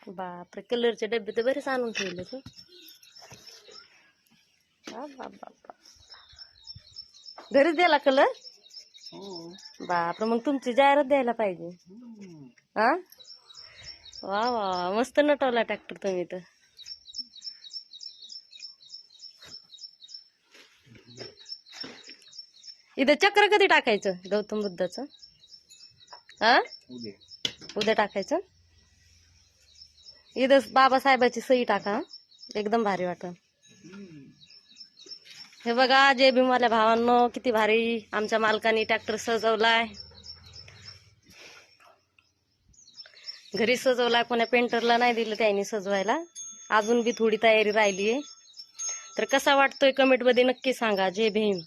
बापरे, कलरचे डबे तर बरेच आणून ठेवले तू. घरीच द्याला कलर. बापरे, मग तुमची जाहिरात द्यायला पाहिजे. हा, वा वा, मस्त नटवला ट्रॅक्टर तुम्ही तर. इथं चक्र कधी टाकायचं गौतम बुद्धाचं? हा, उद्या टाकायचं. इथं बाबासाहेबाची सही टाका, एकदम भारी वाटत. हे बघा, जय भीमवाल्या भावांनो, किती भारी आमच्या मालकाने ट्रॅक्टर सजवलाय. घरी सजवलाय, कोणा पेंटरला नाही दिलं त्यांनी सजवायला. अजून बी थोडी तयारी राहिली आहे. तर कसा वाटतोय कमेंट मध्ये नक्की सांगा. जय भीम.